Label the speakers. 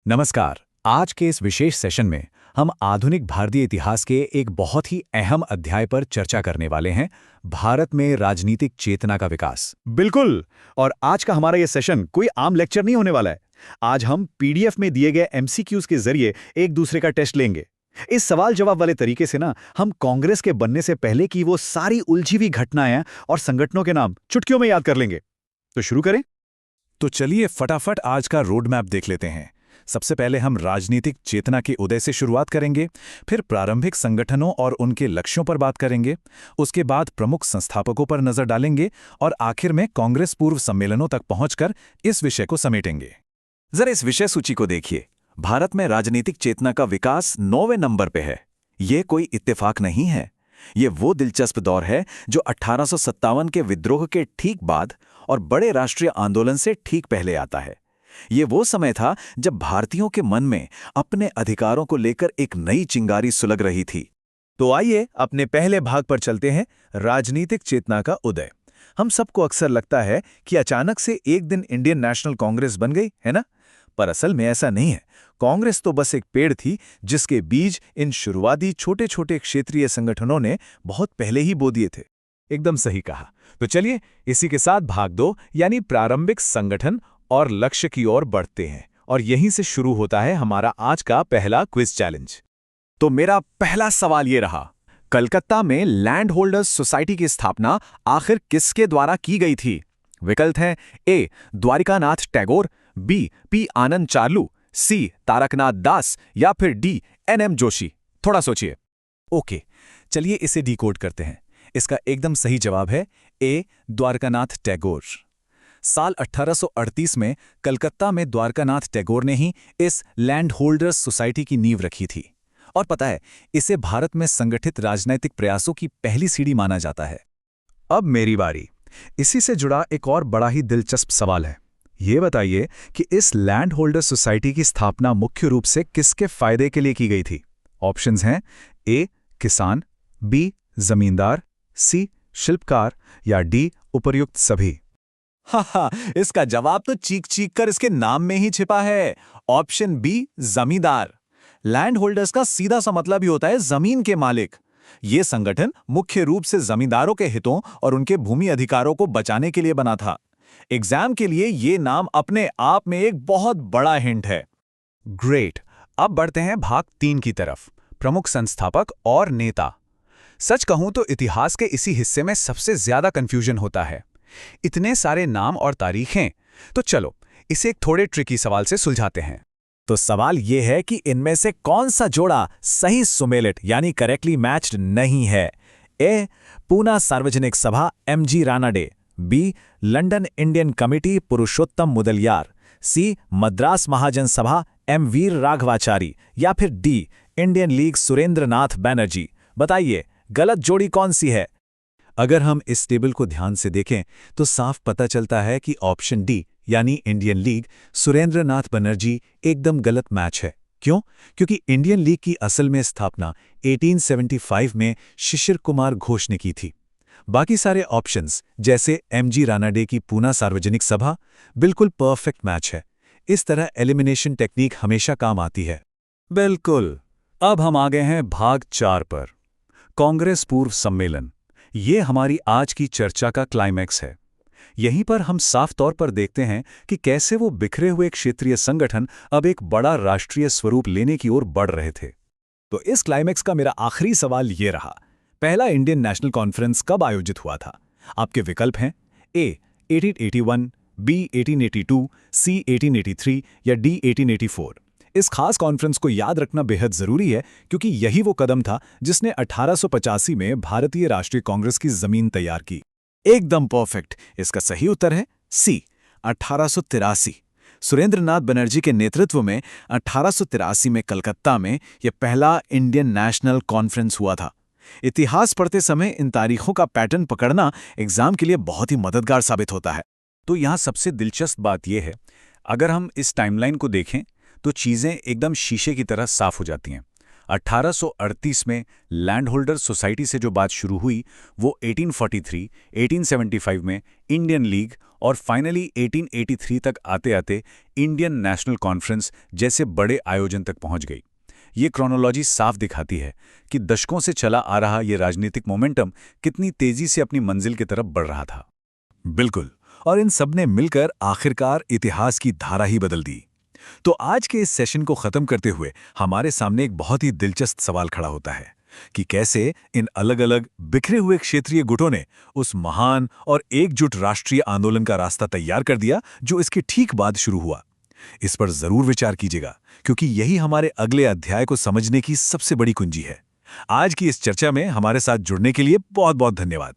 Speaker 1: नमस्कार। आज के इस विशेष सेशन में हम आधुनिक भारतीय इतिहास के एक बहुत ही अहम अध्याय पर चर्चा करने वाले हैं, भारत में राजनीतिक चेतना का विकास।
Speaker 2: बिल्कुल। और आज का हमारा ये सेशन कोई आम लेक्चर नहीं होने वाला है। आज हम पीडीएफ में दिए गए एमसीक्यूज के जरिए एक दूसरे का टेस्ट लेंगे। इस सवाल जवाब वाले तरीके से ना हम कांग्रेस के बनने से पहले की वो सारी उलझी हुई घटनाएं और संगठनों के नाम चुटकियों में याद कर लेंगे। तो शुरू करें।
Speaker 1: तो चलिए फटाफट आज का रोड मैप देख लेते हैं। सबसे पहले हम राजनीतिक चेतना के उदय से शुरुआत करेंगे, फिर प्रारंभिक संगठनों और उनके लक्ष्यों पर बात करेंगे, उसके बाद प्रमुख संस्थापकों पर नजर डालेंगे और आखिर में कांग्रेस पूर्व सम्मेलनों तक पहुंचकर इस विषय को समेटेंगे। जरा इस विषय सूची को देखिए। भारत में राजनीतिक चेतना का विकास 9वें नंबर पे है। ये कोई इत्तेफाक नहीं है। ये वो दिलचस्प दौर है जो 1857 के विद्रोह के ठीक बाद और बड़े राष्ट्रीय आंदोलन से ठीक पहले आता है। ये वो समय था जब भारतीयों के मन में अपने अधिकारों को लेकर एक नई चिंगारी सुलग रही थी।
Speaker 2: तो आइए अपने पहले भाग पर चलते हैं, राजनीतिक चेतना का उदय। हम सबको अक्सर लगता है कि अचानक से एक दिन इंडियन नेशनल कांग्रेस बन गई, है ना? पर असल में ऐसा नहीं है। कांग्रेस तो बस एक पेड़ थी जिसके बीज इन शुरुआती छोटे छोटे क्षेत्रीय संगठनों ने बहुत पहले ही बो दिए थे।
Speaker 1: एकदम सही कहा। तो चलिए इसी के साथ भाग 2 यानी प्रारंभिक संगठन और लक्ष्य की ओर बढ़ते हैं, और यहीं से शुरू होता है हमारा आज का पहला क्विज चैलेंज। तो मेरा पहला सवाल ये रहा, कलकत्ता में लैंड होल्डर्स सोसाइटी की स्थापना आखिर किसके द्वारा की गई थी? विकल्प हैं ए द्वारिकानाथ टैगोर, बी पी आनंद चार्लू, सी तारकनाथ दास या फिर डी एन.एम. जोशी। थोड़ा सोचिए। ओके, चलिए इसे डिकोड करते हैं। इसका एकदम सही जवाब है ए द्वारकानाथ टैगोर। साल 1838 में कलकत्ता में द्वारकानाथ टैगोर ने ही इस लैंड होल्डर्स सोसाइटी की नींव रखी थी। और पता है, इसे भारत में संगठित राजनीतिक प्रयासों की पहली सीढ़ी माना जाता है। अब मेरी बारी। इसी से जुड़ा एक और बड़ा ही दिलचस्प सवाल है। ये बताइए कि इस लैंड होल्डर्स सोसाइटी की स्थापना मुख्य रूप से किसके फायदे के लिए की गई थी? ऑप्शंस हैं ए किसान, बी जमींदार, सी शिल्पकार या डी उपर्युक्त सभी। हा, इसका जवाब तो चीख चीख कर इसके नाम में ही छिपा है। ऑप्शन बी जमींदार। लैंड होल्डर्स का सीधा सा मतलब ही होता है जमीन के मालिक। ये संगठन मुख्य रूप से जमींदारों के हितों और उनके भूमि अधिकारों को बचाने के लिए बना था। एग्जाम के लिए ये नाम अपने आप में एक बहुत बड़ा हिंट है। ग्रेट। अब बढ़ते हैं भाग 3 की तरफ, प्रमुख संस्थापक और नेता। सच कहूं तो इतिहास के इसी हिस्से में सबसे ज्यादा कंफ्यूजन होता है। इतने सारे नाम और तारीखें। तो चलो इसे एक थोड़े ट्रिकी सवाल से सुलझाते हैं। तो सवाल यह है कि इनमें से कौन सा जोड़ा सही सुमेलित यानी करेक्टली मैच्ड नहीं है? ए Poona Sarvajanik Sabha M G. Ranade, B London Indian committee Purushottam Mudaliar, C Madras Mahajan Sabha M. Veer Raghavachari या फिर D Indian league Surendranath Banerjee. बताइए गलत जोड़ी कौन सी है? अगर हम इस टेबल को ध्यान से देखें तो साफ पता चलता है कि ऑप्शन डी यानी इंडियन लीग सुरेंद्रनाथ बनर्जी एकदम गलत मैच है। क्यों? क्योंकि इंडियन लीग की असल में स्थापना 1875 में शिशिर कुमार घोष ने की थी। बाकी सारे ऑप्शंस जैसे एम.जी. रानाडे की पूना सार्वजनिक सभा बिल्कुल परफेक्ट मैच है। इस तरह एलिमिनेशन टेक्निक हमेशा काम आती है। बिल्कुल। अब हम आ गए हैं भाग 4 पर, कांग्रेस पूर्व सम्मेलन। ये हमारी आज की चर्चा का क्लाइमैक्स है। यहीं पर हम साफ तौर पर देखते हैं कि कैसे वो बिखरे हुए क्षेत्रीय संगठन अब एक बड़ा राष्ट्रीय स्वरूप लेने की ओर बढ़ रहे थे। तो इस क्लाइमैक्स का मेरा आखिरी सवाल ये रहा, पहला इंडियन नेशनल कॉन्फ्रेंस कब आयोजित हुआ था? आपके विकल्प हैं ए 1881, बी 1882, सी 1883 या डी 1884। इस खास कॉन्फ्रेंस को याद रखना बेहद जरूरी है क्योंकि यही वो कदम था जिसने 1885 में भारतीय राष्ट्रीय कांग्रेस की जमीन तैयार की। एकदम परफेक्ट। इसका सही उत्तर है सी 1883। सुरेंद्रनाथ बनर्जी के नेतृत्व में 1883 में कलकत्ता में यह पहला इंडियन नेशनल कॉन्फ्रेंस हुआ था। इतिहास पढ़ते समय इन तारीखों का पैटर्न पकड़ना एग्जाम के लिए बहुत ही मददगार साबित होता है। तो यहाँ सबसे दिलचस्प बात यह है, अगर हम इस टाइमलाइन को देखें तो चीज़ें एकदम शीशे की तरह साफ हो जाती हैं।
Speaker 3: 1838 में लैंड होल्डर सोसाइटी से जो बात शुरू हुई वो 1843, 1875 में इंडियन लीग और फाइनली 1883 तक आते आते इंडियन नेशनल कॉन्फ्रेंस जैसे बड़े आयोजन तक पहुंच गई। ये क्रोनोलॉजी साफ दिखाती है कि दशकों से चला आ रहा ये राजनीतिक मोमेंटम कितनी तेजी से अपनी मंजिल की तरफ बढ़ रहा था।
Speaker 1: बिल्कुल, और इन सब ने मिलकर आखिरकार इतिहास की धारा ही बदल दी। तो आज के इस सेशन को खत्म करते हुए हमारे सामने एक बहुत ही दिलचस्प सवाल खड़ा होता है कि कैसे इन अलग-अलग बिखरे हुए क्षेत्रीय गुटों ने उस महान और एकजुट राष्ट्रीय आंदोलन का रास्ता तैयार कर दिया जो इसके ठीक बाद शुरू हुआ। इस पर जरूर विचार कीजिएगा, क्योंकि यही हमारे अगले अध्याय को समझने की सबसे बड़ी कुंजी है। आज की इस चर्चा में हमारे साथ जुड़ने के लिए बहुत बहुत धन्यवाद।